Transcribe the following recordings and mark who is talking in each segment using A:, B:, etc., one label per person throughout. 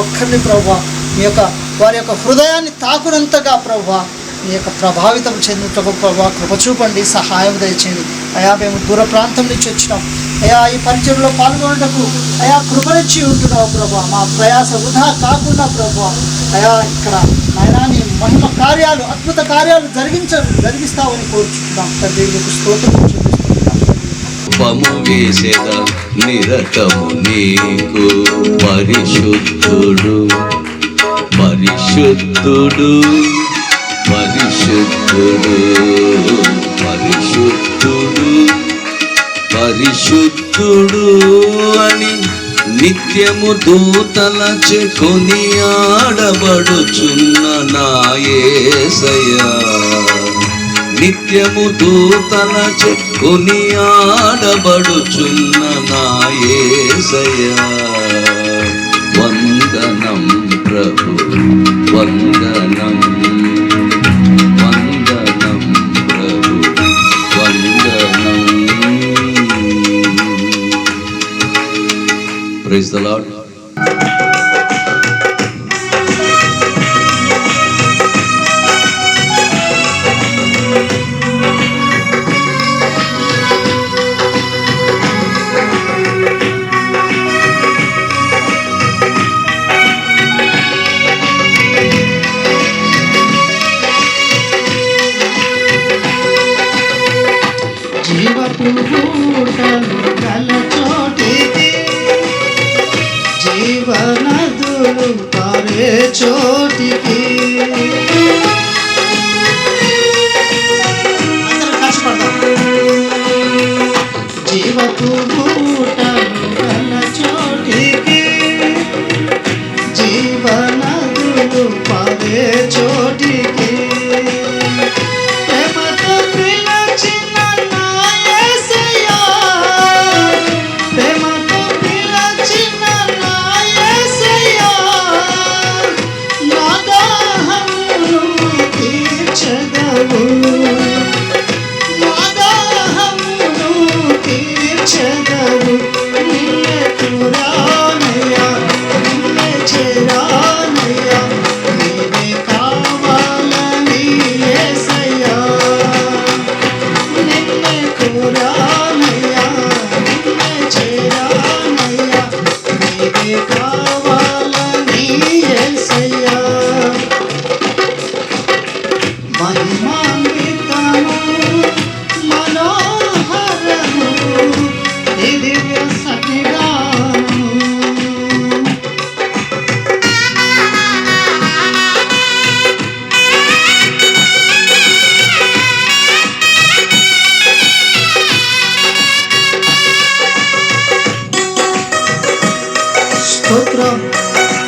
A: ఒక్కరిని ప్రభువా మీ యొక్క వారి యొక్క హృదయాన్ని తాకునంతగా ప్రభువా మీ యొక్క ప్రభావితం చెందుటకు ప్రభువా కృప చూపండి, సహాయం దయచేయండి అయా. మేము దూర ప్రాంతం నుంచి వచ్చినాం అయా, ఈ పరిచయంలో పాల్గొనటకు అయా కృపనిచ్చి ఉంటున్నావు ప్రభువా. మా ప్రయాస వృధా కాకుండా ప్రభువా అయా ఇక్కడ నాయనా నీ మహిమ కార్యాలు అద్భుత కార్యాలు జరిగిస్తావని కోరుచుంటున్నాం తండ్రి. మీకు స్తోత్రం
B: వేసేదా నిరతము నీకు పరిశుద్ధుడు పరిశుద్ధుడు పరిశుద్ధుడు పరిశుద్ధుడు పరిశుద్ధుడు అని నిత్యము దూతలచే కొనియాడబడుచున్న నా యేసయ్యా. నిత్యము దూతలచే కొనియాడబడుచున్న నా యేసయ్యా. వందనం ప్రభు వందనం వందనం ప్రభు వందనం. Praise the lord.
A: జీవనదులు పారే చోటికి అందరూ కష్టపడతాం. జీవపు ఊటలు గల చోటికి జీవనదులు పారే చోటికి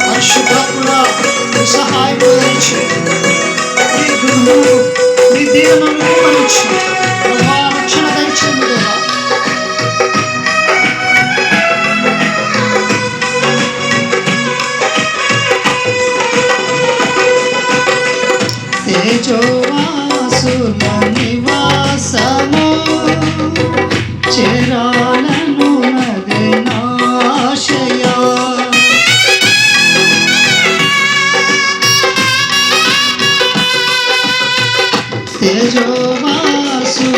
A: పరిశుద్ధాత్ముడా సహాయం గురించి మీ గురువు మీ దీవెనలను గురించి రక్షణ దయచేయండి దేవా. తేజోవాసుల నివాసము చేరాలను నది నాశయా. తేజోవాసుల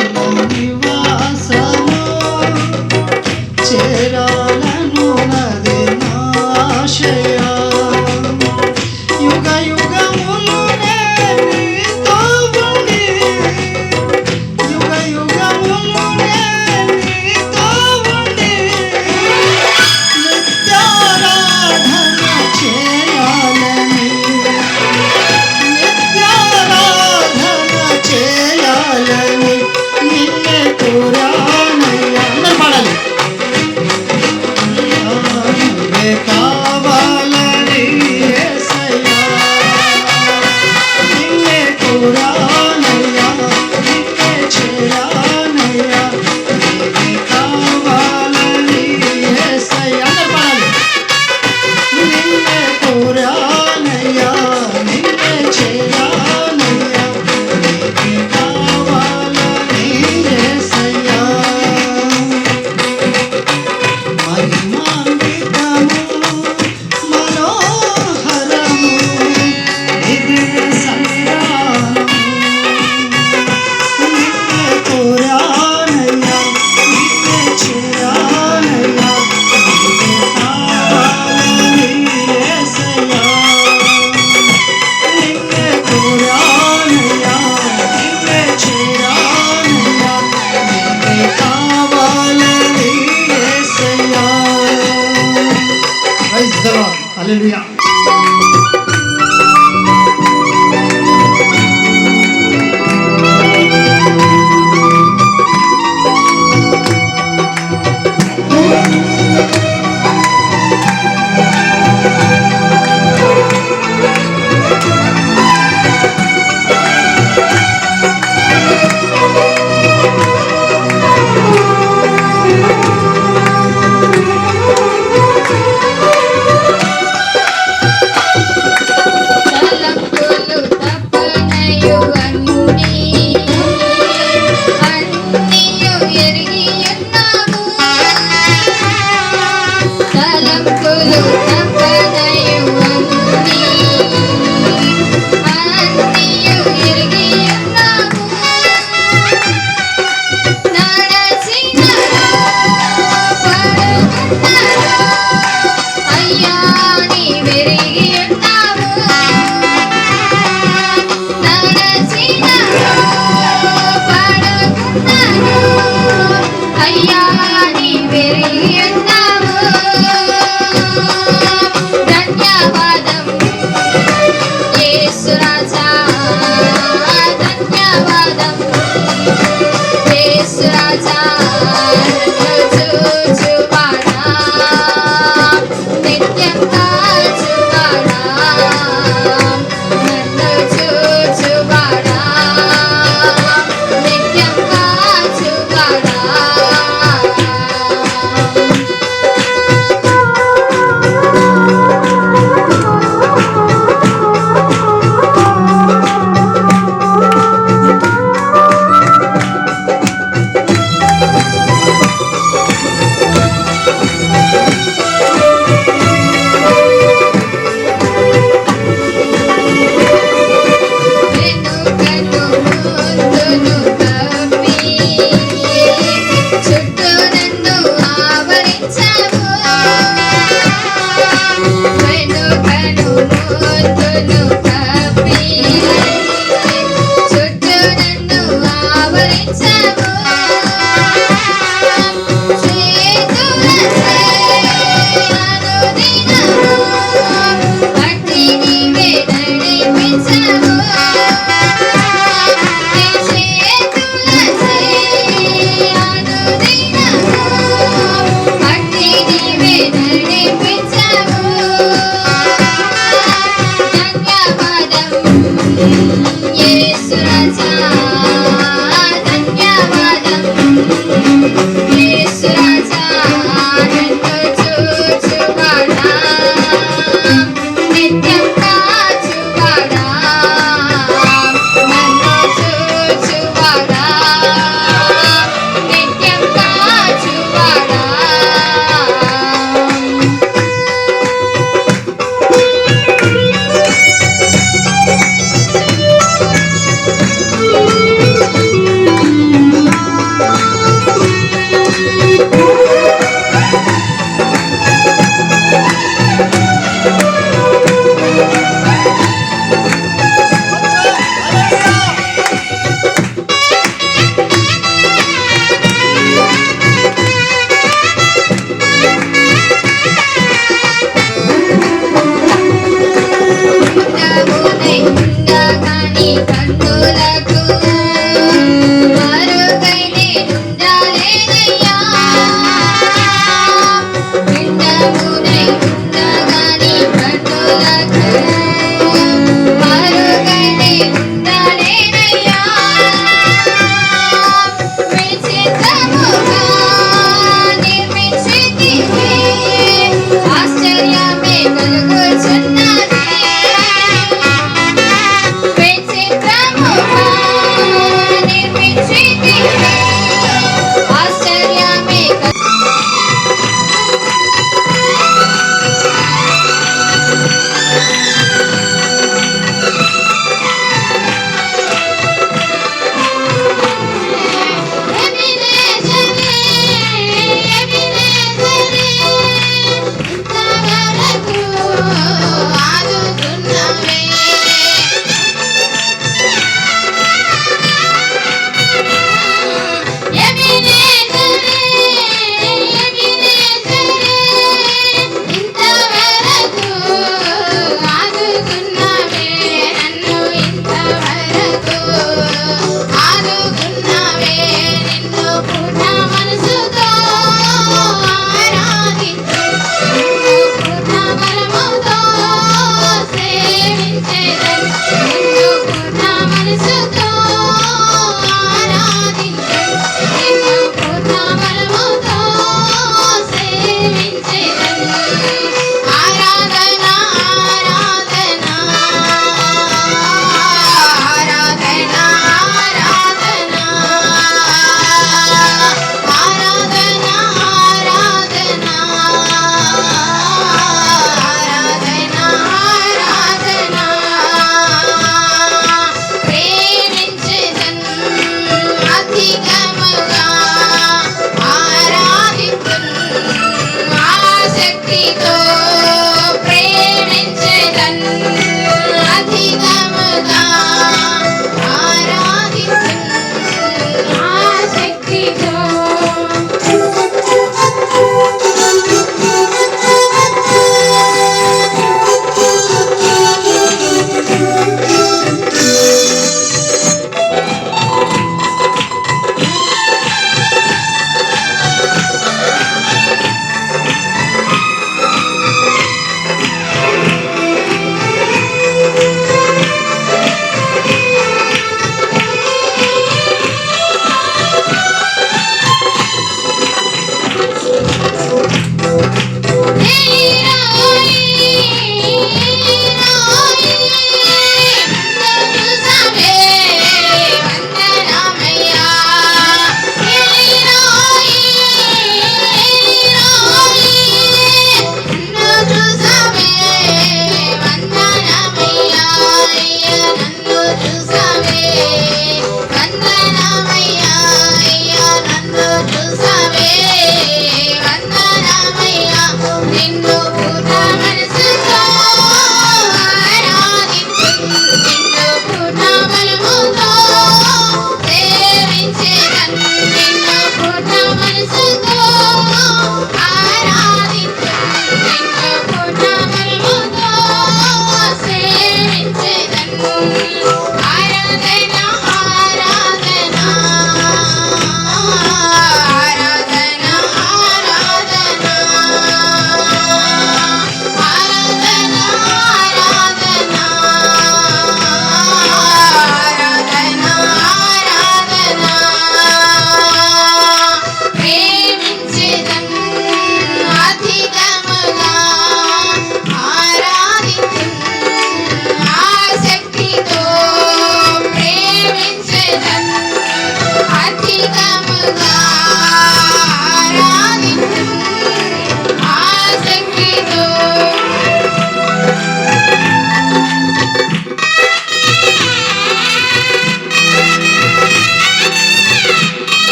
A: హల్లెలూయా.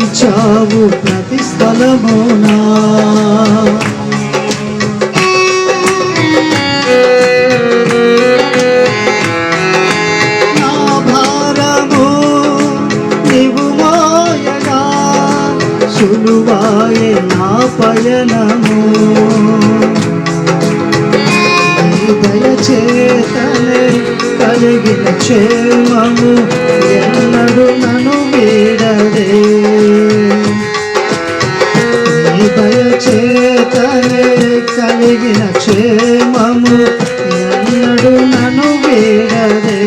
A: నిలిచావు ప్రతి స్థలమునా. నా భారము నీవు మోయగా సులువాయే నా పయనము. దయచేతనే కలిగిన క్షేమము ఎన్నడు నన్ను వీడదే. దయచేతనే కలిగిన క్షేమము ఎన్నడు నన్ను వీడదే.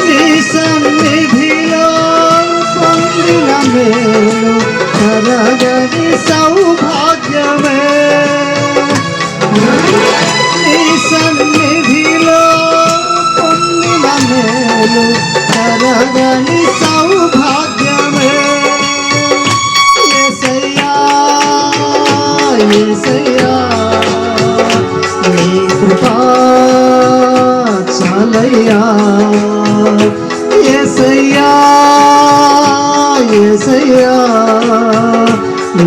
A: నీ సన్నిధిలో పొందిన మేలు కరగని సౌభాగ్యమే. నీ సన్నిధిలో పొందిన మేలు కరగని సౌభాగ్యమే. యేసయ్యా యేసయ్యా నీ కృపా చాలయ్యా. యేసయ్యా యేసయ్యా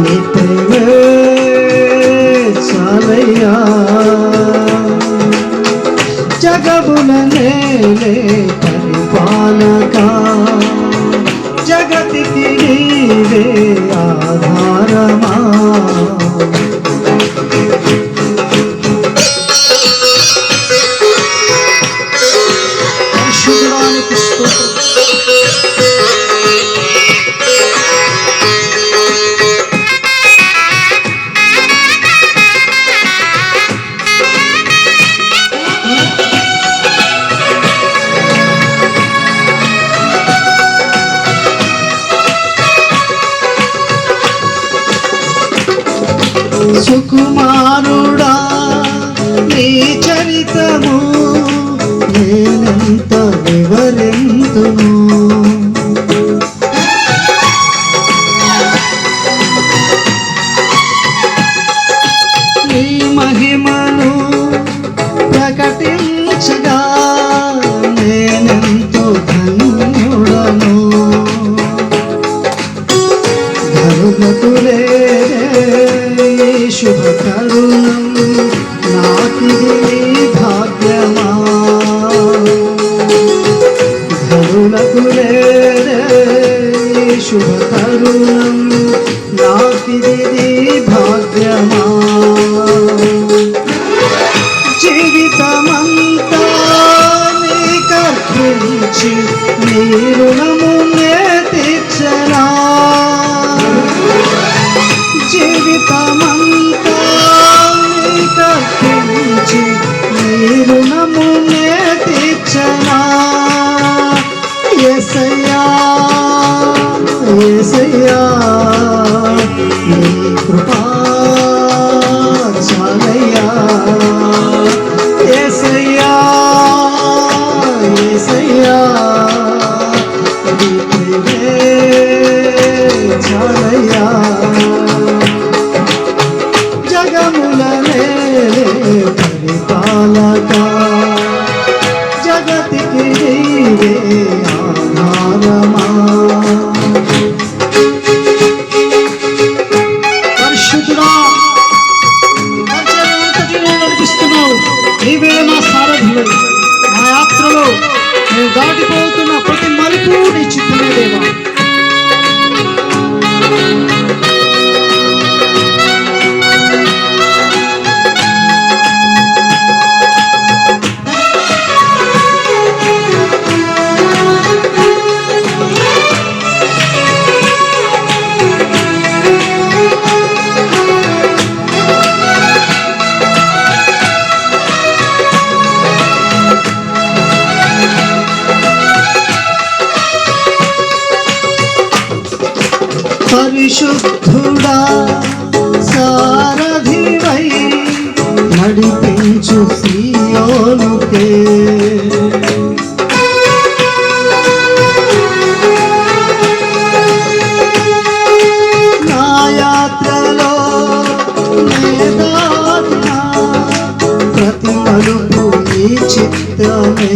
A: నీ ప్రేమే చాలయ్యా. జగముల నేలే పరిపాలక జగతికి నీవే ఆధారమా. పరిశుద్ధానికి స్తోత్రం. సుకుమారుడా నీ చరితము నేనెంత వివరింతును. నీ మహిమను ప్రకటించగా నేనెంతో ధన్యుడను. ధరులకులే శుభ తరుణం నాకిది భాగ్యమా. ధరులకు శుభ తరుణం నాకిది భాగ్యమా. జీవితమంతా నీకర్పించి నీ రుణము నే తీర్చనా. జీవితమంతా నీకర్పించి నీ రుణము నే తీర్చనా. యేసయ్యా యేసయ్యా నీ కృపా చాలయ్యా. యేసయ్యా యేసయ్యా నీ ప్రేమే చాలయ్యా. జగముల నేలే పరిపాలక జగతికి నీవే ఆధారమా. పరిశుద్ధుడా నడిపిస్తున్నావు. నీవే మా సారథివై. మా యాత్రలో మేము దాటిపోతున్న ప్రతి మలుపు నీ చిత్తమే దేవా. పరిశుద్ధుడా సారథివై నడిపించు సీయోనుకే. నా యాత్రలో నేదానా ప్రతి మలుపు నీ చిత్తమే.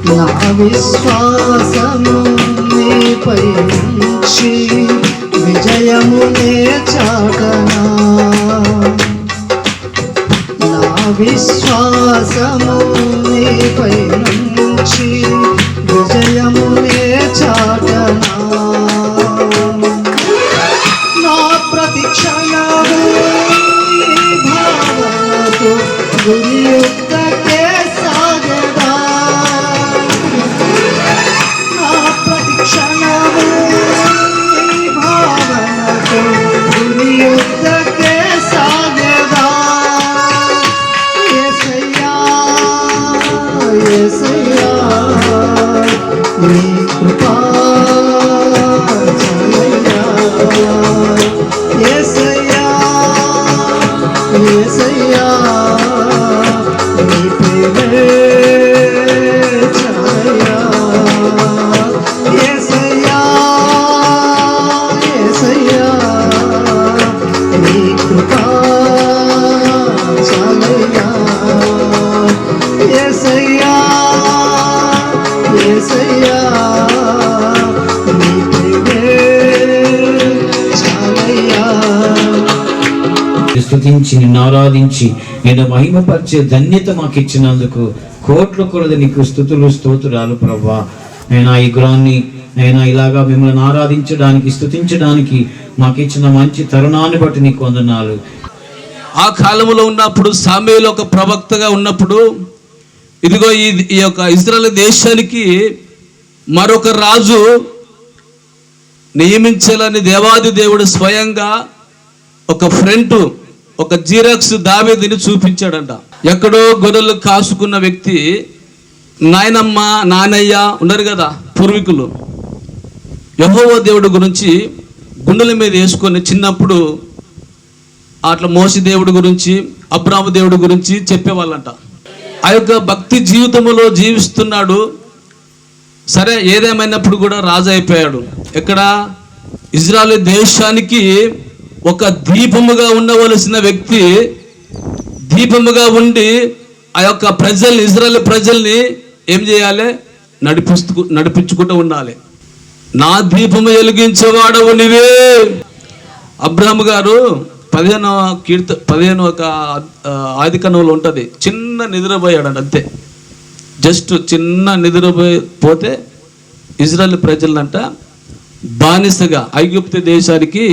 A: నా విశ్వాసము నీపై నుంచి విజయమునే చాటనా, నా విశ్వాసము నీపై నుంచి విజయమునే చాటనా, నా ప్రతి క్షణము నీ భావనతో గురియుద్ధకే సాగదా, నా ప్రతి క్షణము నీ భావనతో గురియుద్ధకే సాగదా, యేసయ్యా యేసయ్యా నీ కృపా చాలయ్యా, యేసయ్యా యేసయ్యా నీ ప్రేమే చాలయ్యా, యేసయ్యా యేసయ్యా నీ కృపా చాలయ్యా, యేసయ్యా యేసయ్యా నీ ప్రేమే చాలయ్యా.
C: స్తుతించి నిన్ను ఆరాధించి నిన్ను మహిమపరిచే ధన్యత మాకు ఇచ్చినందుకు కోట్ల కొలది నీకు స్తుతులు స్తోత్రాలు ప్రభువా. నేను ఈ గురాన్ని నేను ఇలాగా మిమ్మల్ని ఆరాధించడానికి స్తుతించడానికి మాకు ఇచ్చిన మంచి తరుణాన్ని బట్టి నీకు వందనాలు.
D: ఆ కాలంలో ఉన్నప్పుడు సామూయేలు ఒక ప్రవక్తగా ఉన్నప్పుడు ఇదిగో ఈ యొక్క ఇశ్రాయేలు దేశానికి మరొక రాజు నియమించాలని దేవాది దేవుడు స్వయంగా ఒక ఫ్రంట్ ఒక జీరాక్స్ దావీదుని చూపించాడంట. ఎక్కడో గొర్రెలు కాసుకున్న వ్యక్తి, నాయనమ్మ నానయ్య ఉన్నారు కదా పూర్వీకులు, యెహోవా దేవుడి గురించి గుండెల మీద వేసుకొని చిన్నప్పుడు అట్లా మోసి దేవుడి గురించి అబ్రాము దేవుడి గురించి చెప్పేవాళ్ళంట. ఆ యొక్క భక్తి జీవితంలో జీవిస్తున్నాడు. సరే ఏదేమైనప్పుడు కూడా రాజు అయిపోయాడు. ఎక్కడ ఇజ్రాయెల్ దేశానికి ఒక దీపముగా ఉండవలసిన వ్యక్తి దీపముగా ఉండి ఆ యొక్క ప్రజల్ని ఇజ్రాయెల్ ప్రజల్ని ఏం చేయాలి? నడిపించుకుంటూ ఉండాలి. నా దీపము వెలిగించేవాడవు నీవే. అబ్రహాము గారు 15వ ఆదికాండంలో ఉంటుంది. చిన్న నిద్రపోయాడు అంతే. జస్ట్ చిన్న నిద్రపోతే ఇజ్రాయెల్ ప్రజలంట బానిసగా ఐగుప్తు దేశానికి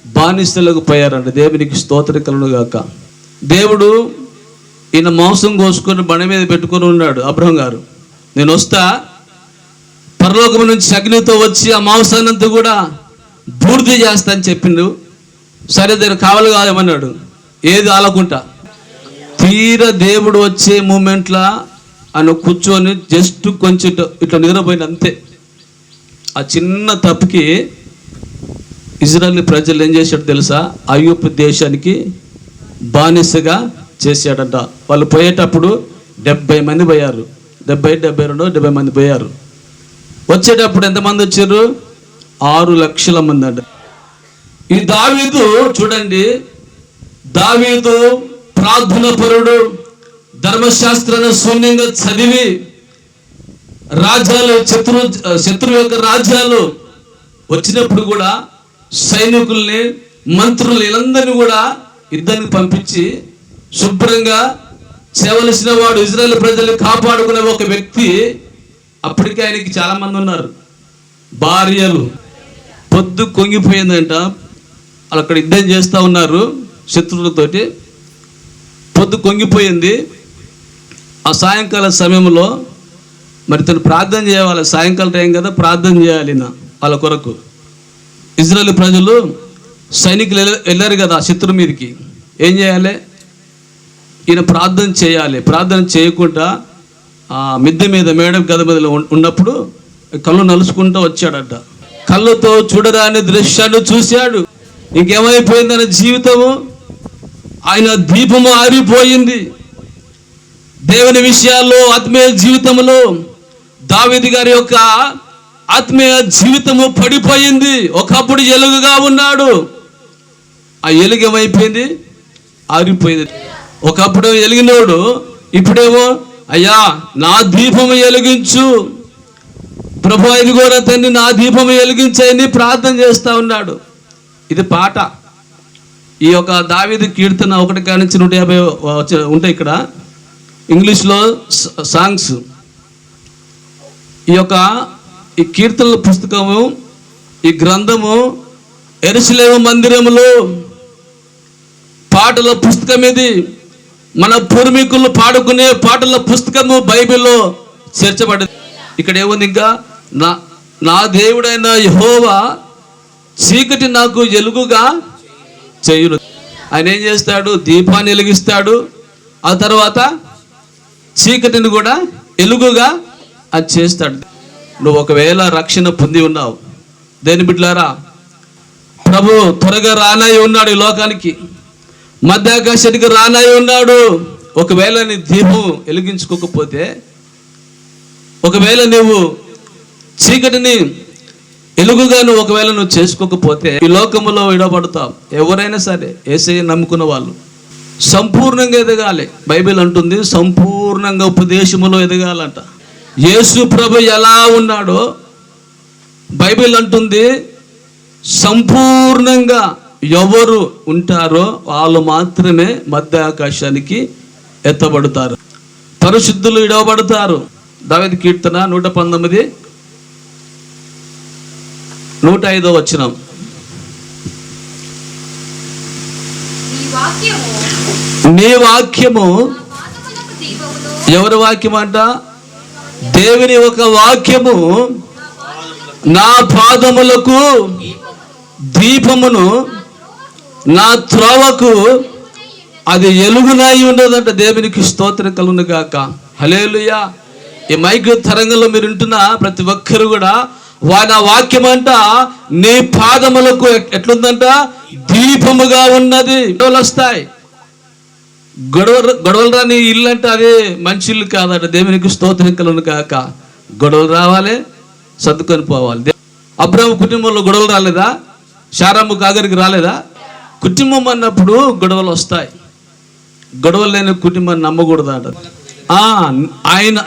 D: బానిసలకు పోయారంట. దేవునికి స్తోత్రం కలుగును గాక. దేవుడు ఈయన మాంసం కోసుకొని బండ మీద పెట్టుకొని ఉన్నాడు. అబ్రహాం గారు, నేను వస్తా, పరలోకం నుంచి అగ్నితో వచ్చి ఆ మాంసాన్నంతా కూడా బూర్ది చేస్తా అని చెప్పిండు. సరే దగ్గర కావాలి కాదేమన్నాడు. ఏది ఆలకుంటా తీర దేవుడు వచ్చే మూమెంట్లా ఆయన కూర్చొని జస్ట్ కొంచెం ఇట్లా నిద్రపోయిన అంతే. ఆ చిన్న తప్పుకి ఇజ్రాయెల్ ప్రజలు ఏం చేశాడు తెలుసా? ఐగుప్తు దేశానికి బానిసగా చేశాడంట. వాళ్ళు పోయేటప్పుడు 70 మంది పోయారు. 72 మంది పోయారు. వచ్చేటప్పుడు ఎంతమంది వచ్చారు? 6 లక్షల మంది అంట. ఈ దావీదు చూడండి, దావీదు ప్రార్థన పరుడు, ధర్మశాస్త్రాన్ని శూన్యంగా చదివి రాజ్యాలు శత్రువు యొక్క రాజ్యాలు వచ్చినప్పుడు కూడా సైనికుల్ని మంత్రులు వీళ్ళందరినీ కూడా యుద్ధానికి పంపించి శుభ్రంగా చేయవలసిన వాడు ఇజ్రాయెల్ ప్రజల్ని కాపాడుకునే ఒక వ్యక్తి. అప్పటికే ఆయనకి చాలా మంది ఉన్నారు భార్యలు. పొద్దు కొంగిపోయిందంట, వాళ్ళు అక్కడ యుద్ధం చేస్తూ ఉన్నారు శత్రువులతోటి. పొద్దు కొంగిపోయింది. ఆ సాయంకాల సమయంలో మరి తను ప్రార్థన చేయాలి. సాయంకాలం టైం కదా, ప్రార్థన చేయాలి వాళ్ళ కొరకు. ఇజ్రాయెల్ ప్రజలు సైనికులు వెళ్ళారు కదా శత్రు మీదకి. ఏం చేయాలి? ఈయన ప్రార్థన చేయాలి. ప్రార్థన చేయకుండా మిద్దె మీద మేడం గద మీద ఉన్నప్పుడు కళ్ళు నలుసుకుంటూ వచ్చాడట. కళ్ళతో చూడరాని దృశ్యాన్ని చూశాడు. ఇంకేమైపోయిందన్న జీవితము, ఆయన దీపము ఆరిపోయింది. దేవుని విషయాల్లో ఆత్మీయ జీవితంలో దావీదు గారి యొక్క ఆత్మీయ జీవితము పడిపోయింది. ఒకప్పుడు ఎలుగుగా ఉన్నాడు, ఆ ఎలుగు ఏమైపోయింది? ఆరిపోయింది. ఒకప్పుడు ఎలిగినోడు ఇప్పుడేమో అయ్యా నా దీపము వెలిగించు ప్రభు, ఇదిగోరా తండ్రి నా దీపము వెలిగించని ప్రార్థన చేస్తా ఉన్నాడు. ఇది పాట. ఈ యొక్క దావీదు కీర్తన 1-150 ఉంటాయి ఇక్కడ ఇంగ్లీష్లో సాంగ్స్. ఈ కీర్తనల పుస్తకము, ఈ గ్రంథము యెరూషలేము మందిరములో పాటల పుస్తకం. ఇది మన పూర్వీకులు పాడుకునే పాటల పుస్తకము బైబిల్లో చేర్చబడింది. ఇక్కడ ఏముంది ఇంకా, నా దేవుడైన యెహోవా చీకటి నాకు ఎలుగుగా చేయును. ఆయన ఏం చేస్తాడు? దీపాన్ని వెలిగిస్తాడు, ఆ తర్వాత చీకటిని కూడా ఎలుగుగా అది చేస్తాడు. నువ్వు ఒకవేళ రక్షణ పొంది ఉన్నావు, దేని బిడ్డలారా, ప్రభు త్వరగా రానై ఉన్నాడు ఈ లోకానికి, మధ్యాకాశానికి రానై ఉన్నాడు. ఒకవేళ నీ దీపం వెలిగించుకోకపోతే, ఒకవేళ నువ్వు చీకటిని ఎలుగుగా ఒకవేళ నువ్వు చేసుకోకపోతే ఈ లోకములో విడబడతావు. ఎవరైనా సరే యేసయ్య నమ్ముకున్న వాళ్ళు సంపూర్ణంగా ఎదగాలి. బైబిల్ అంటుంది సంపూర్ణంగా ఉపదేశములో ఎదగాలంట. యేసు ప్రభు ఎలా ఉన్నాడో బైబిల్ అంటుంది సంపూర్ణంగా ఎవరు ఉంటారో వాళ్ళు మాత్రమే మధ్య ఆకాశానికి ఎత్తబడతారు, పరిశుద్ధులు విడవబడతారు. దావీదు కీర్తన 119 105 వచనం. నీ వాక్యము ఎవరి వాక్యం అంట? దేవుని ఒక వాక్యము నా పాదములకు దీపమును నా త్రోవకు అది ఎలుగునై ఉండదంట. దేవునికి స్తోత్రం కలుగును గాక. హల్లెలూయా. ఈ మైక్ తరంగంలో మీరు వింటున్న ప్రతి ఒక్కరు కూడా నా వాక్యం అంట నీ పాదములకు ఎట్లుందంట? దీపముగా ఉన్నది. గొడవలు వస్తాయి, గొడవలు రాని ఇల్లు అంటే అది మంచి ఇల్లు కాదట. దేవునికి స్తోత్రం కలుగును గాక. గొడవలు రావాలి, సర్దుకొని పోవాలి. అబ్రాహాము కుటుంబంలో గొడవలు రాలేదా? శారాము కాగరికి రాలేదా? కుటుంబం అన్నప్పుడు గొడవలు వస్తాయి. గొడవలు లేని కుటుంబాన్ని నమ్మకూడదు అంట. ఆయన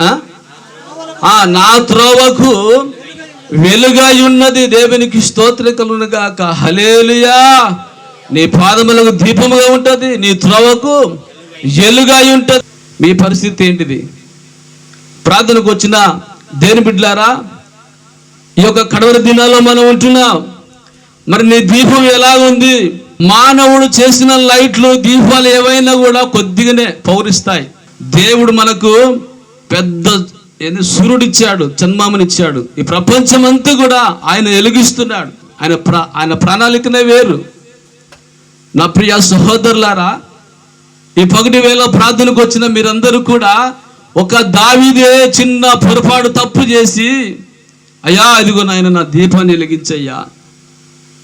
D: నా త్రోవకు వెలుగై ఉన్నది. దేవునికి స్తోత్రం కలుగును గాక. హల్లెలూయా. నీ పాదములకు దీపముగా ఉంటుంది, నీ త్రోవకు వెలుగై ఉంటుంది. మీ పరిస్థితి ఏంటిది? ప్రార్థనకు వచ్చిన దేని బిడ్డలారా, ఈ యొక్క కడవరి దినాల్లో మనం ఉంటున్నాం. మరి నీ దీపం ఎలా ఉంది? మానవుడు చేసిన లైట్లు, దీపాలు ఏవైనా కూడా కొద్దిగానే పౌరిస్తాయి. దేవుడు మనకు పెద్ద సూర్యుడిచ్చాడు, చంద్రమామనిచ్చాడు. ఈ ప్రపంచం అంతా కూడా ఆయన వెలిగిస్తున్నాడు. ఆయన ప్రణాళికనే వేరు. నా ప్రియ సహోదరులారా, ఈ పగటి వేళ ప్రార్థనకు వచ్చిన మీరందరూ కూడా ఒక దావీదే చిన్న పొరపాటు తప్పు చేసి, అయ్యా ఇదిగో నాయన నా దీపాన్ని వెలిగించయ్యా,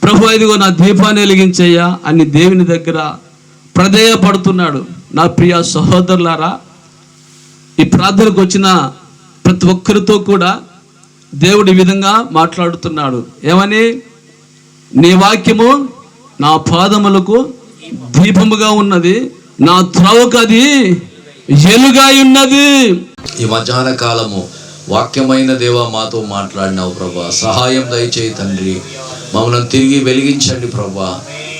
D: ప్రభు ఇదిగో నా దీపాన్ని వెలిగించయ్యా అని దేవుని దగ్గర ప్రధేయపడుతున్నాడు. నా ప్రియ సహోదరులారా, ఈ ప్రార్థనకు వచ్చిన ప్రతి ఒక్కరితో కూడా దేవుడు ఈ విధంగా మాట్లాడుతున్నాడు. ఏమని? నీ వాక్యము నా పాదములకు దీపముగా ఉన్నది, నా త్రోవకు అది వెలుగై ఉన్నది.
E: ఈ మధ్యాహ్న కాలము వాక్యమైన దేవా మాతో మాట్లాడినావు ప్రభా. సహాయం దయచేయి తండ్రి. మమ్మల్ని తిరిగి వెలిగించండి ప్రభా.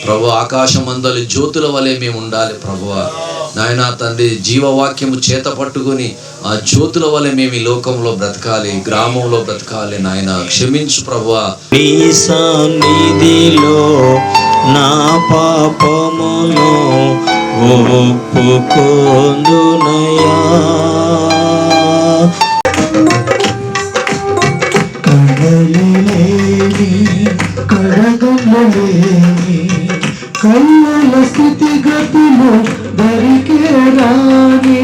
E: ప్రభు ఆకాశమందలి జ్యోతుల వలె మేము ఉండాలి ప్రభువా. నాయన తండ్రి, జీవవాక్యము చేత పట్టుకొని ఆ జ్యోతుల వలె మేము ఈ లోకంలో బ్రతకాలి, గ్రామంలో బ్రతకాలి. నాయన క్షమించు ప్రభువా.
F: నీ సన్నిధిలో నా పాపమును ఒప్పుకొందునయ్యా.
A: కన్నుల స్థితిగతులు దరికే రాని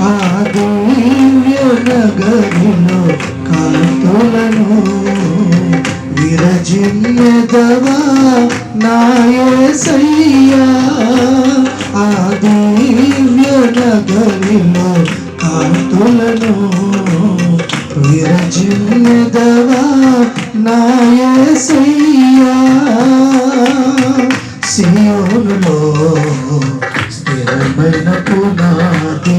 A: ఆ దివ్య నగరిలో కాంతులను విరజిల్లెదవా నా యేసయ్యా. ఆ దివ్య నగరిలో కాంతులను విరజిల్లెదవా నా యేసయ్యా. సియోనులో స్థిరమైన పునాది